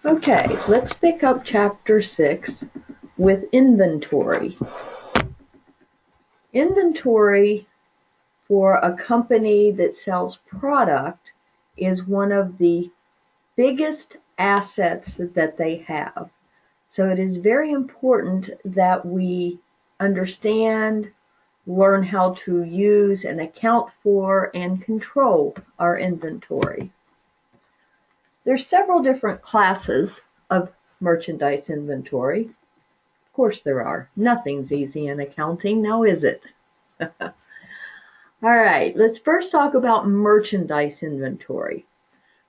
Okay, let's pick up Chapter 6 with inventory. Inventory for a company that sells product is one of the biggest assets that they have. So it is very important that we understand, learn how to use and account for and control our inventory. There's several different classes of merchandise inventory. Of course there are. Nothing's easy in accounting, now is it? All right, let's first talk about merchandise inventory.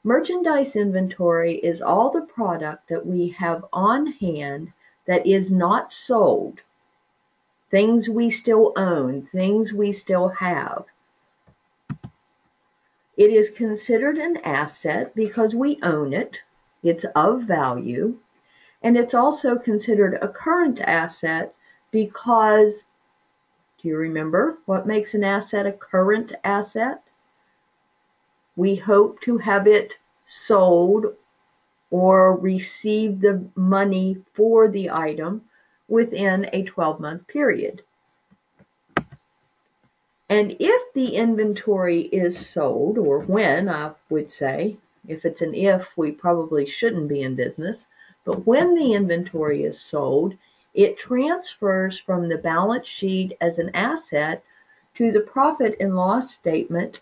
Merchandise inventory is all the product that we have on hand that is not sold. Things we still own, things we still have. It is considered an asset because we own it. It's of value. And it's also considered a current asset because, do you remember what makes an asset a current asset? We hope to have it sold or receive the money for the item within a 12-month period. And if the inventory is sold, or when, I would say, if it's an if, we probably shouldn't be in business, but when the inventory is sold, it transfers from the balance sheet as an asset to the profit and loss statement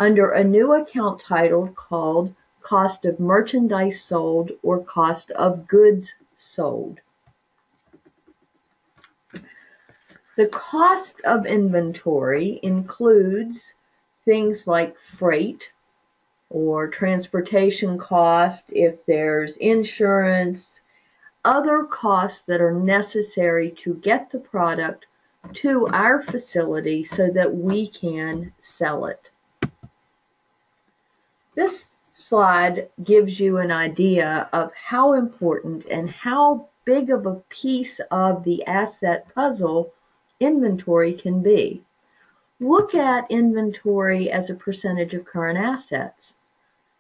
under a new account title called Cost of Merchandise Sold or Cost of Goods Sold. The cost of inventory includes things like freight or transportation cost, if there's insurance, other costs that are necessary to get the product to our facility so that we can sell it. This slide gives you an idea of how important and how big of a piece of the asset puzzle inventory can be. Look at inventory as a percentage of current assets.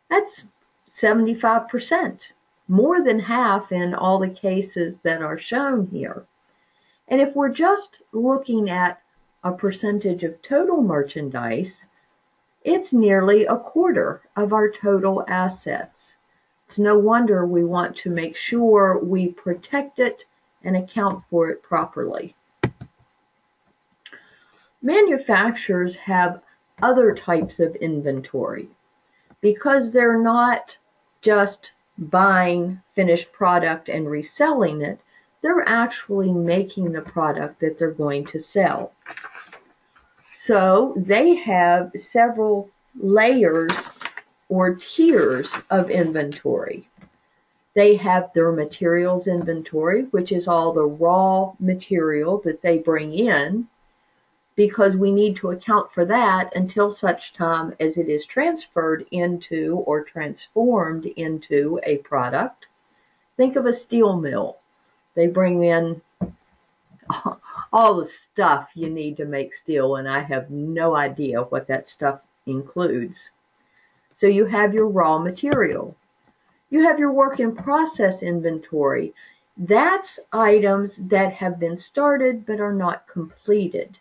That's 75%, more than half in all the cases that are shown here. And if we're just looking at a percentage of total merchandise, it's nearly a quarter of our total assets. It's no wonder we want to make sure we protect it and account for it properly. Manufacturers have other types of inventory because they're not just buying finished product and reselling it, they're actually making the product that they're going to sell. So they have several layers or tiers of inventory. They have their materials inventory, which is all the raw material that they bring in, because we need to account for that until such time as it is transferred into or transformed into a product. Think of a steel mill. They bring in all the stuff you need to make steel, and I have no idea what that stuff includes. So you have your raw material. You have your work in process inventory. That's items that have been started but are not completed.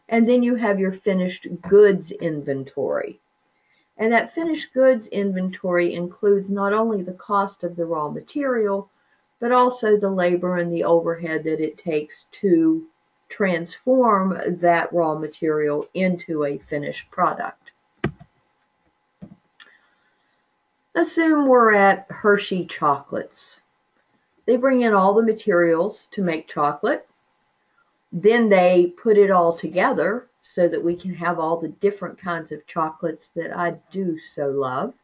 And then you have your finished goods inventory. And that finished goods inventory includes not only the cost of the raw material, but also the labor and the overhead that it takes to transform that raw material into a finished product. Assume we're at Hershey chocolates. They bring in all the materials to make chocolate. Then they put it all together so that we can have all the different kinds of chocolates that I do so love.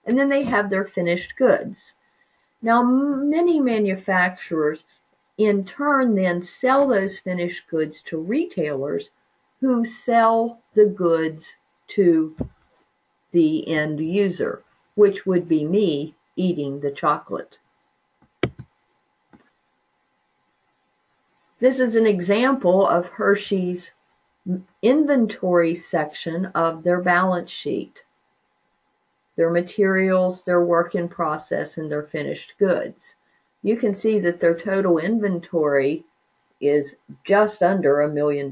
And then they have their finished goods. Now, many manufacturers in turn then sell those finished goods to retailers who sell the goods to the end user, which would be me eating the chocolate. This is an example of Hershey's inventory section of their balance sheet. their materials, their work in process, and their finished goods. You can see that their total inventory is just under $1 million.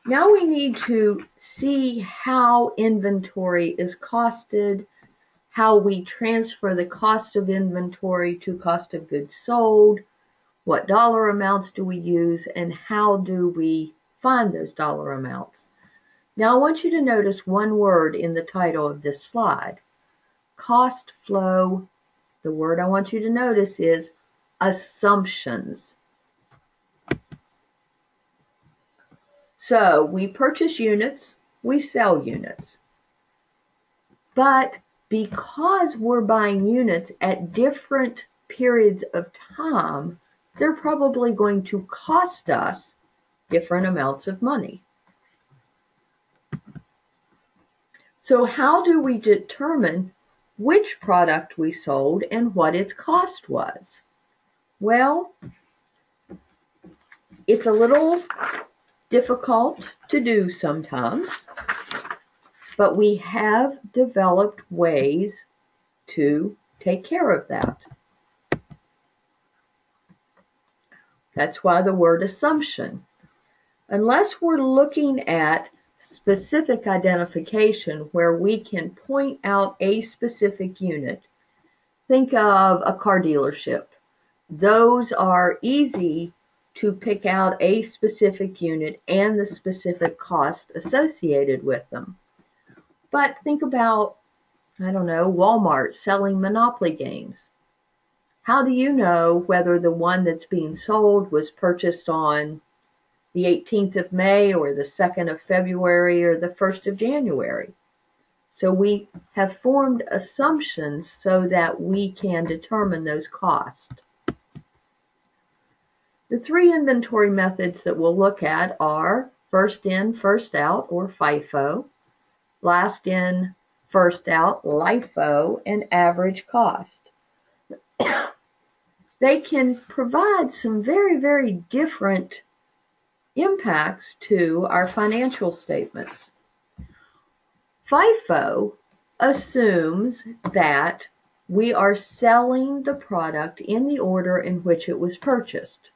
Now we need to see how inventory is costed, how we transfer the cost of inventory to cost of goods sold, what dollar amounts do we use, and how do we find those dollar amounts. Now I want you to notice one word in the title of this slide. Cost flow. The word I want you to notice is assumptions. So we purchase units, we sell units. But because we're buying units at different periods of time, they're probably going to cost us different amounts of money. So how do we determine which product we sold and what its cost was? Well, it's a little difficult to do sometimes, but we have developed ways to take care of that. That's why the word assumption. Unless we're looking at specific identification where we can point out a specific unit, think of a car dealership. Those are easy to pick out a specific unit and the specific cost associated with them. But think about, I don't know, Walmart selling Monopoly games. How do you know whether the one that's being sold was purchased on the 18th of May or the 2nd of February or the 1st of January? So we have formed assumptions so that we can determine those costs. The three inventory methods that we'll look at are first in, first out, or FIFO, last in, first out, LIFO, and average cost. They can provide some very, very different impacts to our financial statements. FIFO assumes that we are selling the product in the order in which it was purchased.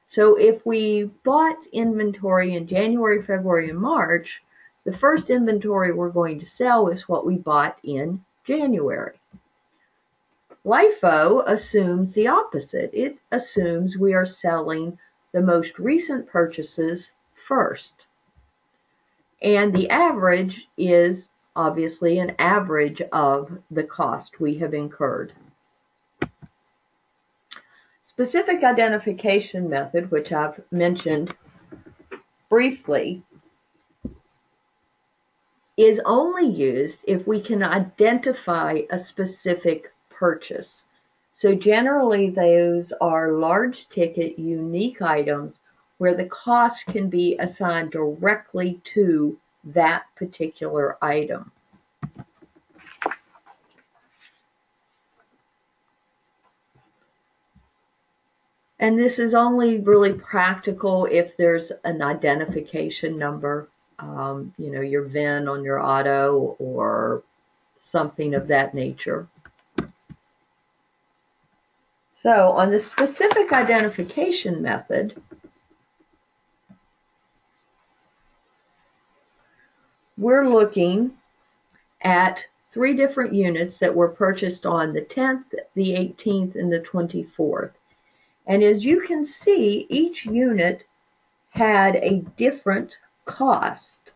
So if we bought inventory in January, February, and March, the first inventory we're going to sell is what we bought in January. LIFO assumes the opposite. It assumes we are selling the most recent purchases first. And the average is obviously an average of the cost we have incurred. Specific identification method, which I've mentioned briefly, is only used if we can identify a specific purchase. So generally those are large ticket, unique items where the cost can be assigned directly to that particular item. And this is only really practical if there's an identification number, your VIN on your auto or something of that nature. So on the specific identification method, we're looking at three different units that were purchased on the 10th, the 18th, and the 24th. And as you can see, each unit had a different cost.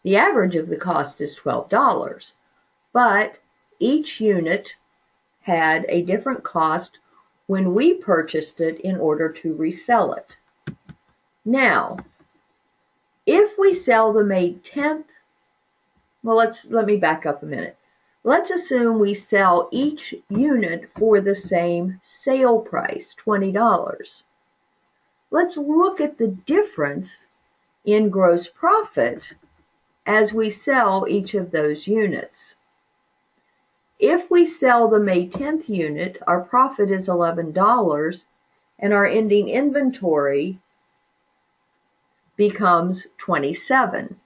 The average of the cost is $12, but each unit had a different cost when we purchased it in order to resell it. Now, if we sell the May 10th, well, let me back up a minute. Let's assume we sell each unit for the same sale price, $20. Let's look at the difference in gross profit as we sell each of those units. If we sell the May 10th unit, our profit is $11 and our ending inventory becomes 27.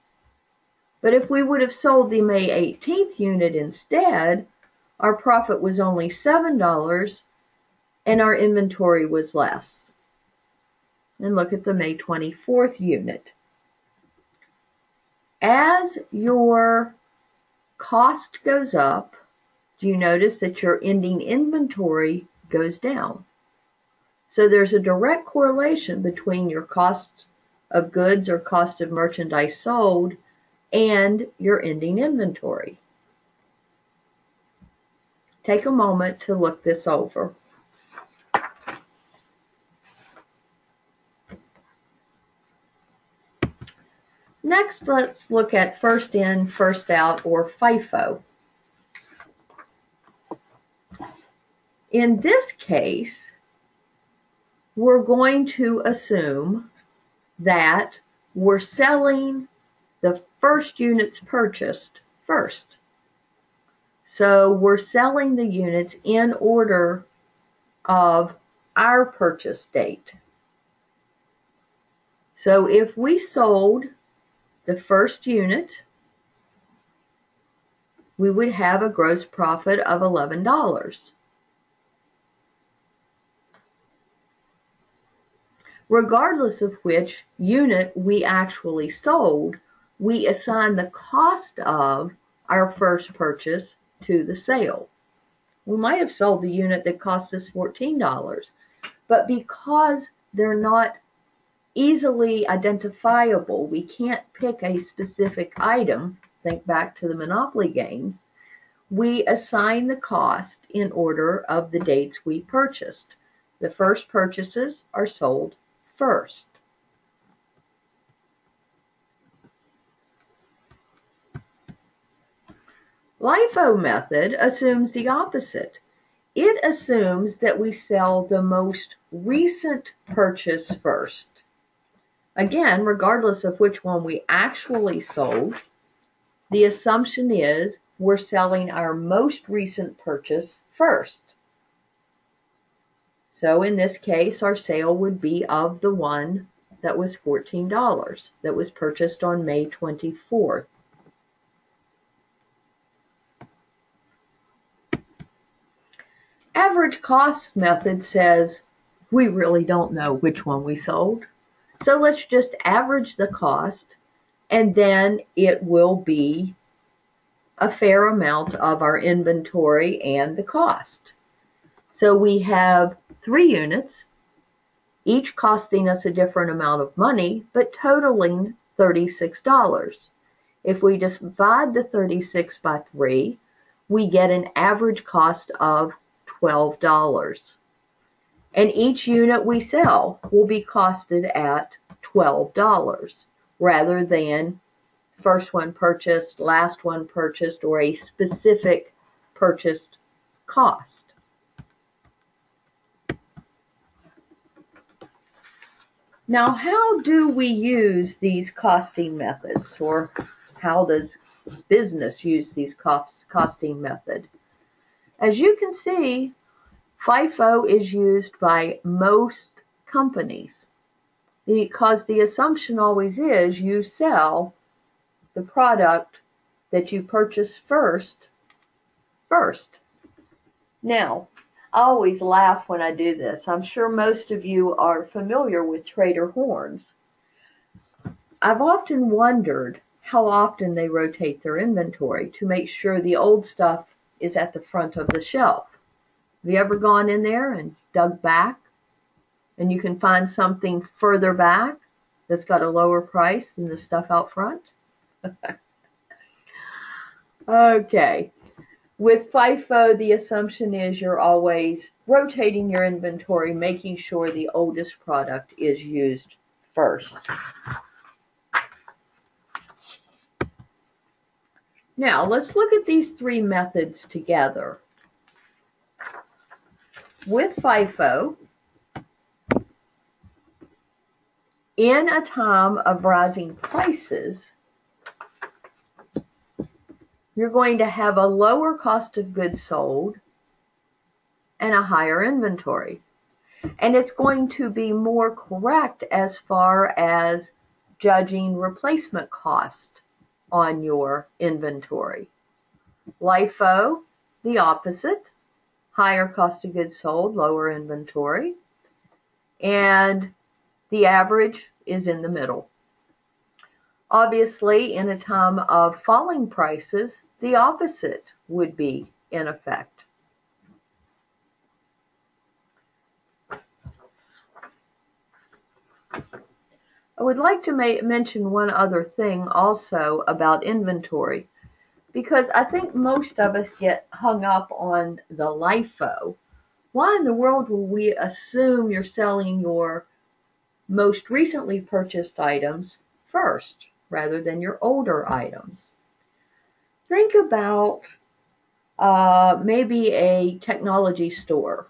But if we would have sold the May 18th unit instead, our profit was only $7 and our inventory was less. And look at the May 24th unit. As your cost goes up, do you notice that your ending inventory goes down? So there's a direct correlation between your cost of goods or cost of merchandise sold and your ending inventory. Take a moment to look this over. Next, let's look at first in, first out, or FIFO. In this case, we're going to assume that we're selling the first units purchased first. So we're selling the units in order of our purchase date. So if we sold the first unit, we would have a gross profit of $11. Regardless of which unit we actually sold, we assign the cost of our first purchase to the sale. We might have sold the unit that cost us $14, but because they're not easily identifiable, we can't pick a specific item, think back to the Monopoly games, we assign the cost in order of the dates we purchased. The first purchases are sold first. LIFO method assumes the opposite. It assumes that we sell the most recent purchase first. Again, regardless of which one we actually sold, the assumption is we're selling our most recent purchase first. So in this case, our sale would be of the one that was $14, that was purchased on May 24th. Average cost method says we really don't know which one we sold. So let's just average the cost, and then it will be a fair amount of our inventory and the cost. So we have 3 units, each costing us a different amount of money, but totaling $36. If we divide the 36 by 3, we get an average cost of $12. And each unit we sell will be costed at $12 rather than first one purchased, last one purchased, or a specific purchased cost. Now, how do we use these costing methods, or how does business use these costing method? As you can see, FIFO is used by most companies because the assumption always is you sell the product that you purchase first. Now, I always laugh when I do this. I'm sure most of you are familiar with Trader Horns. I've often wondered how often they rotate their inventory to make sure the old stuff is at the front of the shelf. Have you ever gone in there and dug back and you can find something further back that's got a lower price than the stuff out front? Okay. With FIFO, the assumption is you're always rotating your inventory, making sure the oldest product is used first. Now, let's look at these 3 methods together. With FIFO, in a time of rising prices, you're going to have a lower cost of goods sold and a higher inventory. And it's going to be more correct as far as judging replacement cost on your inventory. LIFO, the opposite, higher cost of goods sold, lower inventory, and the average is in the middle. Obviously, in a time of falling prices, the opposite would be in effect. I would like to mention one other thing also about inventory, because I think most of us get hung up on the LIFO. Why in the world will we assume you're selling your most recently purchased items first rather than your older items? Think about maybe a technology store.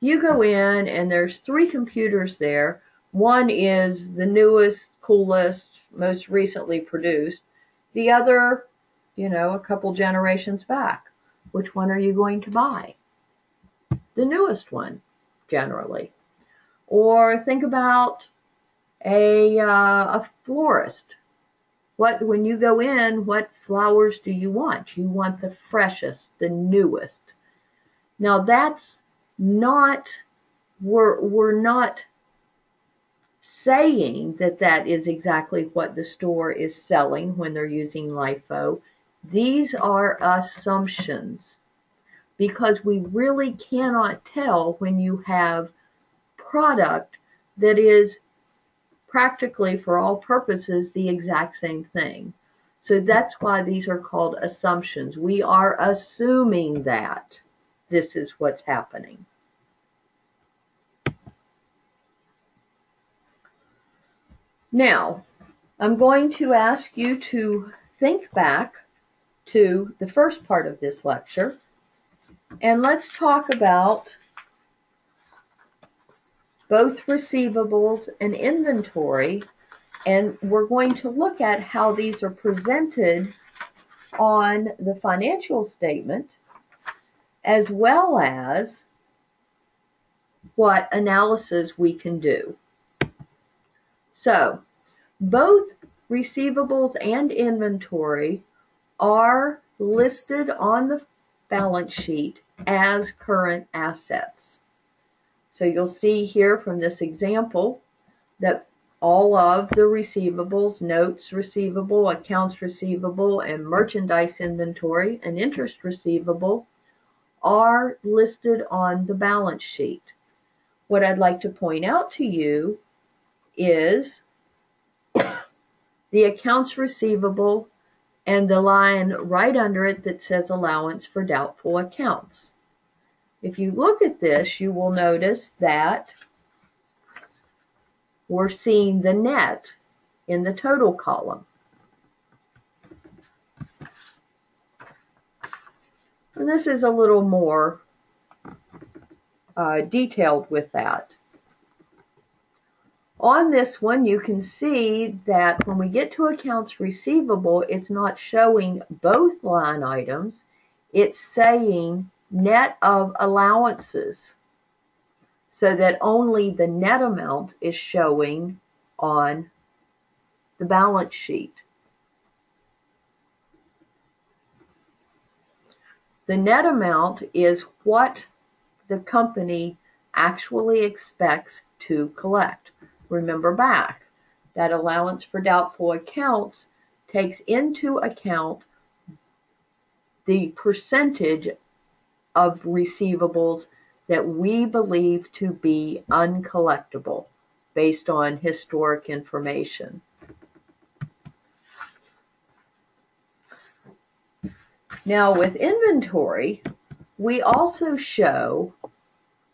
You go in and there's 3 computers there. One is the newest, coolest, most recently produced. The other, a couple generations back. Which one are you going to buy? The newest one, generally. Or think about a florist. When you go in, what flowers do you want? You want the freshest, the newest. Now that's not, we're not saying that is exactly what the store is selling when they're using LIFO. These are assumptions, because we really cannot tell when you have product that is practically, for all purposes, the exact same thing. So that's why these are called assumptions. We are assuming that this is what's happening. Now, I'm going to ask you to think back to the first part of this lecture, and let's talk about both receivables and inventory, and we're going to look at how these are presented on the financial statement, as well as what analysis we can do. So, both receivables and inventory are listed on the balance sheet as current assets. So you'll see here from this example that all of the receivables, notes receivable, accounts receivable, and merchandise inventory and interest receivable are listed on the balance sheet. What I'd like to point out to you is the accounts receivable and the line right under it that says allowance for doubtful accounts. If you look at this, you will notice that we're seeing the net in the total column. And this is a little more detailed with that. On this one, you can see that when we get to accounts receivable, it's not showing both line items. It's saying net of allowances, so that only the net amount is showing on the balance sheet. The net amount is what the company actually expects to collect. Remember back, that allowance for doubtful accounts takes into account the percentage of receivables that we believe to be uncollectible based on historic information. Now with inventory, we also show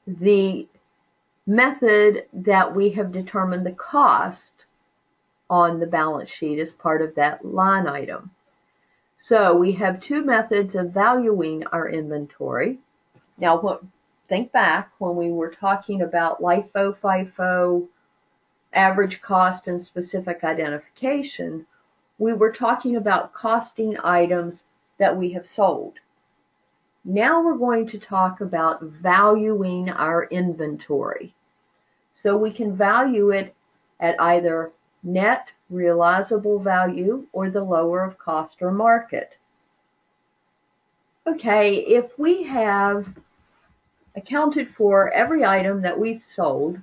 the method that we have determined the cost on the balance sheet as part of that line item. So we have 2 methods of valuing our inventory. Now think back when we were talking about LIFO, FIFO, average cost, and specific identification, we were talking about costing items that we have sold. Now we're going to talk about valuing our inventory. So we can value it at either net realizable value, or the lower of cost or market. Okay, if we have accounted for every item that we've sold,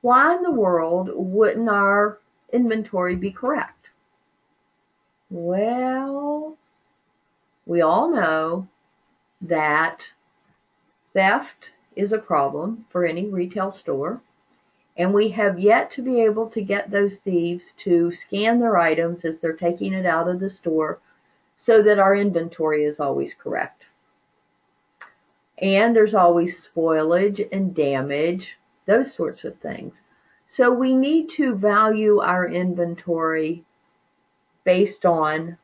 why in the world wouldn't our inventory be correct? Well, we all know that theft is a problem for any retail store, and we have yet to be able to get those thieves to scan their items as they're taking it out of the store so that our inventory is always correct. And there's always spoilage and damage, those sorts of things. So we need to value our inventory based on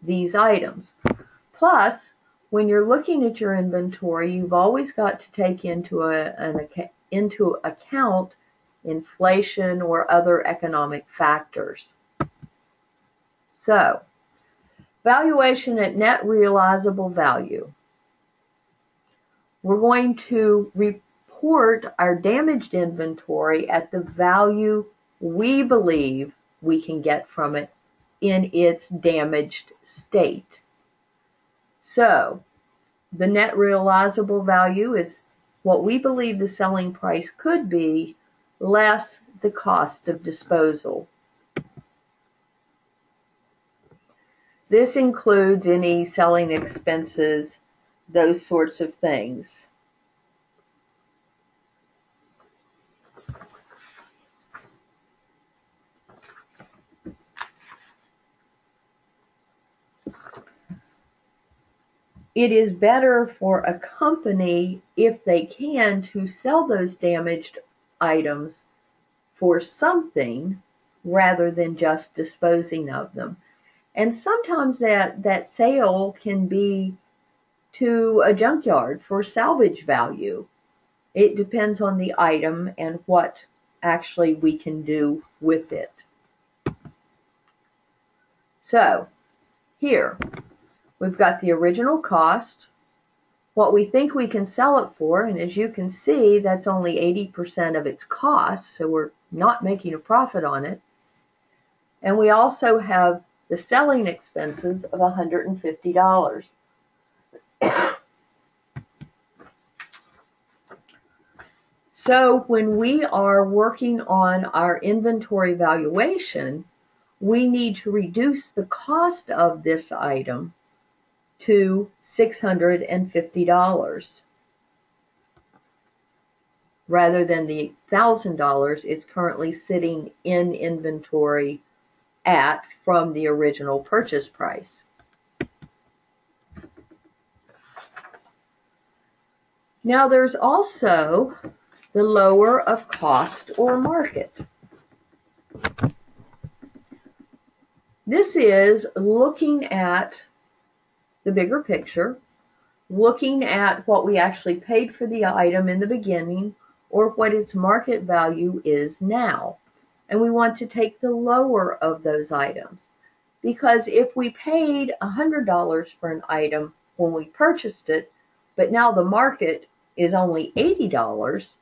these items. Plus, when you're looking at your inventory, you've always got to take into account inflation or other economic factors. So, valuation at net realizable value. We're going to report our damaged inventory at the value we believe we can get from it in its damaged state. So, the net realizable value is what we believe the selling price could be, less the cost of disposal. This includes any selling expenses, those sorts of things. It is better for a company, if they can, to sell those damaged items for something rather than just disposing of them. And sometimes that sale can be to a junkyard for salvage value. It depends on the item and what actually we can do with it. So, here, we've got the original cost, what we think we can sell it for, and as you can see, that's only 80% of its cost, so we're not making a profit on it. And we also have the selling expenses of $150. So when we are working on our inventory valuation, we need to reduce the cost of this item to $650 rather than the $1,000 it's currently sitting in inventory at from the original purchase price. Now there's also the lower of cost or market. This is looking at the bigger picture, looking at what we actually paid for the item in the beginning or what its market value is now. And we want to take the lower of those items, because if we paid $100 for an item when we purchased it, but now the market is only $80,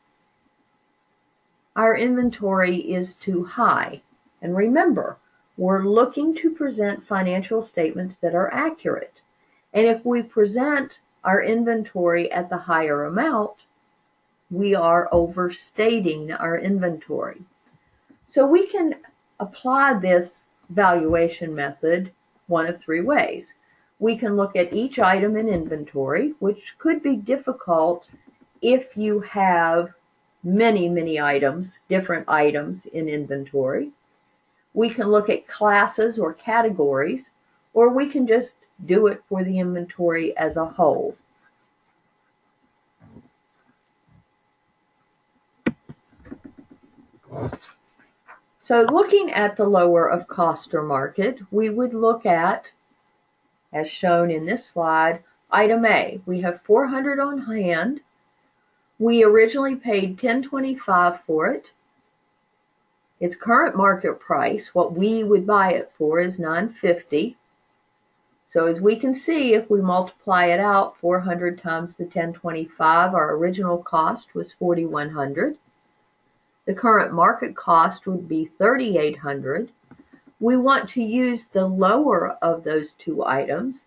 our inventory is too high. And remember, we're looking to present financial statements that are accurate. And if we present our inventory at the higher amount, we are overstating our inventory. So we can apply this valuation method one of three ways. We can look at each item in inventory, which could be difficult if you have many items, different items in inventory. We can look at classes or categories, or we can just do it for the inventory as a whole. So looking at the lower of cost or market, we would look at, as shown in this slide, item A. We have $400 on hand. We originally paid $10.25 for it. Its current market price, what we would buy it for, is $9.50. So as we can see, if we multiply it out, 400 times the $10.25, our original cost was $4,100. The current market cost would be $3,800. We want to use the lower of those two items,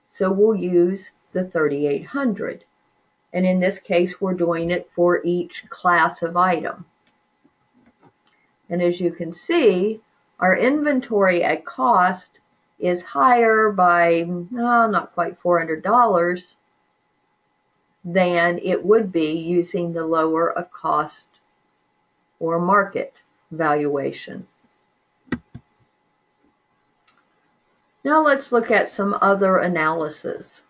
so we'll use the $3,800. And in this case, we're doing it for each class of item. And as you can see, our inventory at cost is higher by not quite $400 than it would be using the lower of cost or market valuation. Now let's look at some other analysis.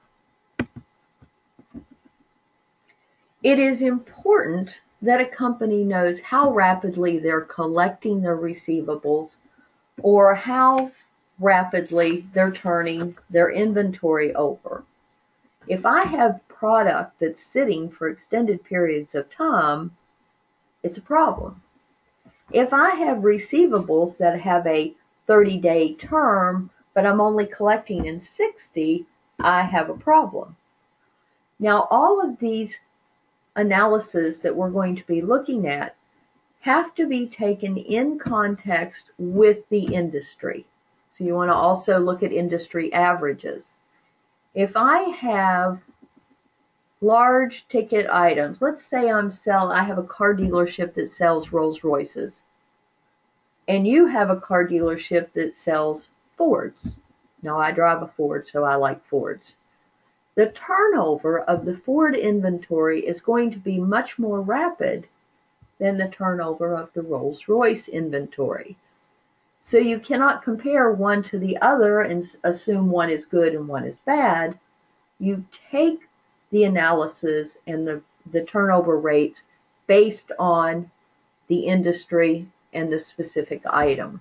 It is important that a company knows how rapidly they're collecting their receivables or how rapidly they're turning their inventory over. If I have product that's sitting for extended periods of time, it's a problem. If I have receivables that have a 30-day term, but I'm only collecting in 60, I have a problem. Now, all of these analyses that we're going to be looking at have to be taken in context with the industry. So you want to also look at industry averages. If I have large ticket items, let's say I have a car dealership that sells Rolls Royces, and you have a car dealership that sells Fords. Now, I drive a Ford, so I like Fords. The turnover of the Ford inventory is going to be much more rapid than the turnover of the Rolls-Royce inventory. So you cannot compare one to the other and assume one is good and one is bad. You take the analysis and the turnover rates based on the industry and the specific item.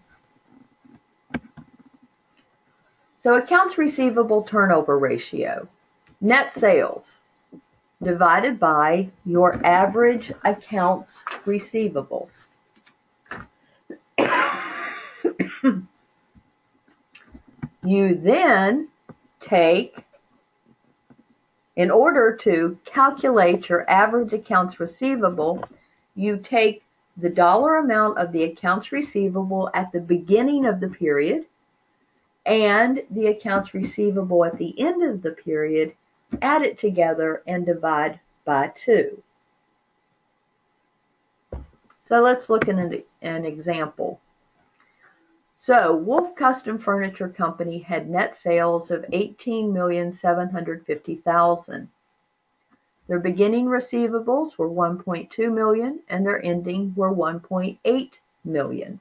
So accounts receivable turnover ratio. Net sales divided by your average accounts receivable. You then take, in order to calculate your average accounts receivable, you take the dollar amount of the accounts receivable at the beginning of the period and the accounts receivable at the end of the period, add it together and divide by 2. So let's look at an example. So Wolf Custom Furniture Company had net sales of $18,750,000. Their beginning receivables were $1.2 million and their ending were $1.8 million.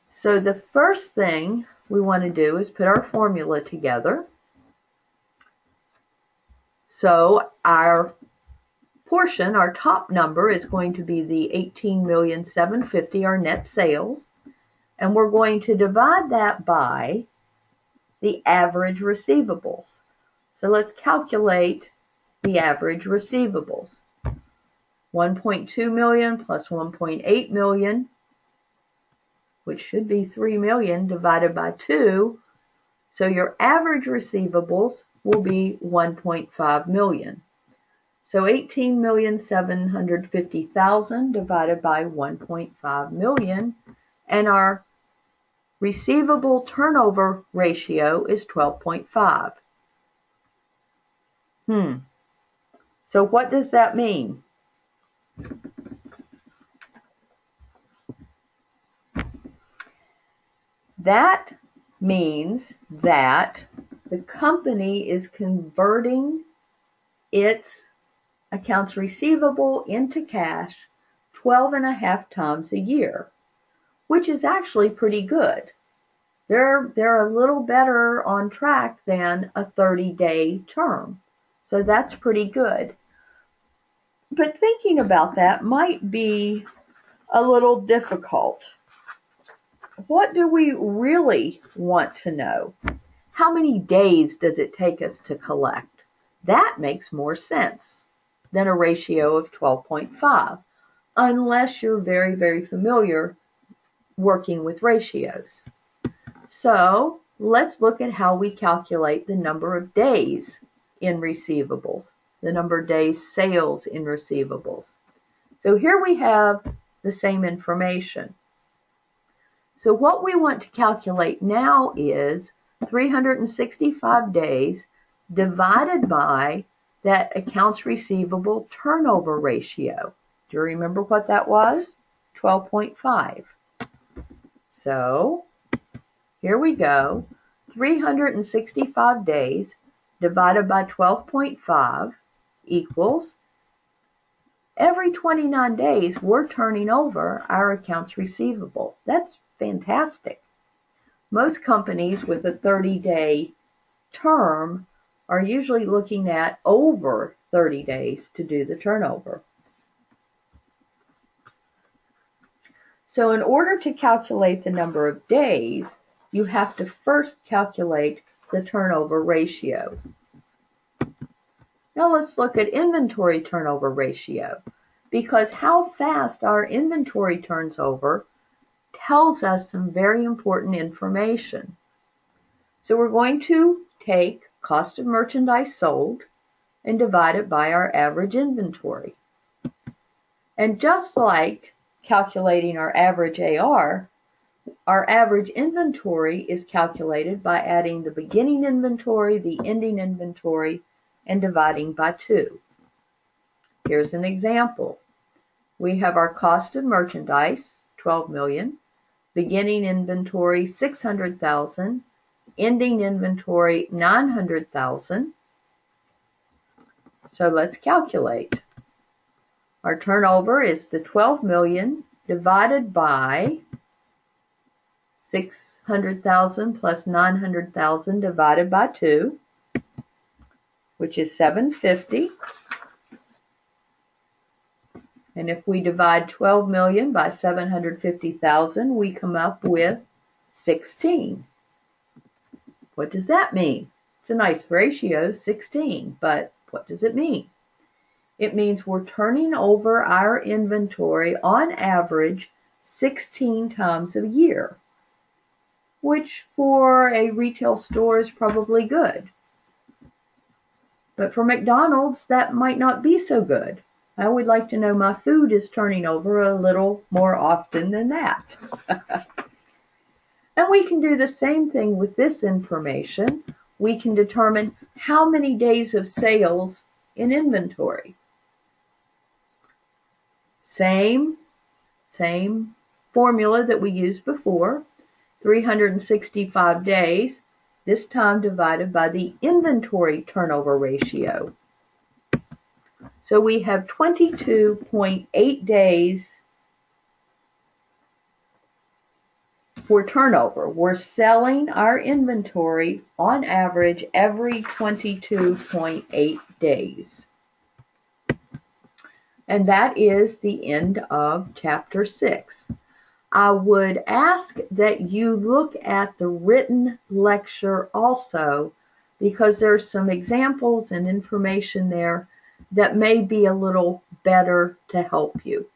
So the first thing we want to do is put our formula together. So our portion, our top number, is going to be the $18,750,000, our net sales, and we're going to divide that by the average receivables. So let's calculate the average receivables. 1.2 million plus 1.8 million, which should be 3 million, divided by 2. So your average receivables will be 1.5 million. So 18,750,000 divided by 1.5 million, and our receivable turnover ratio is 12.5. So what does that mean? That means that the company is converting its accounts receivable into cash 12.5 times a year, which is actually pretty good. They're a little better on track than a 30-day term. So that's pretty good. But thinking about that might be a little difficult. What do we really want to know? How many days does it take us to collect? That makes more sense than a ratio of 12.5, unless you're very, very familiar working with ratios. So let's look at how we calculate the number of days in receivables, the number of days sales in receivables. So here we have the same information. So what we want to calculate now is 365 days divided by that accounts receivable turnover ratio. Do you remember what that was? 12.5. So here we go. 365 days divided by 12.5 equals, every 29 days we're turning over our accounts receivable. That's fantastic. Most companies with a 30-day term are usually looking at over 30 days to do the turnover. So in order to calculate the number of days, you have to first calculate the turnover ratio. Now let's look at inventory turnover ratio, because how fast our inventory turns over tells us some very important information. So we're going to take cost of merchandise sold and divide it by our average inventory. And just like calculating our average AR, our average inventory is calculated by adding the beginning inventory, the ending inventory, and dividing by 2. Here's an example. We have our cost of merchandise, 12 million, beginning inventory, 600,000, ending inventory, 900,000. So let's calculate. Our turnover is the 12 million divided by 600,000 plus 900,000 divided by 2, which is 750. And if we divide 12 million by 750,000, we come up with 16. What does that mean? It's a nice ratio, 16, but what does it mean? It means we're turning over our inventory on average 16 times a year, which for a retail store is probably good. But for McDonald's, that might not be so good. I would like to know my food is turning over a little more often than that. And we can do the same thing with this information. We can determine how many days of sales in inventory. Same formula that we used before, 365 days, this time divided by the inventory turnover ratio. So we have 22.8 days for turnover. We're selling our inventory on average every 22.8 days. And that is the end of Chapter 6. I would ask that you look at the written lecture also, because there's some examples and information there that may be a little better to help you.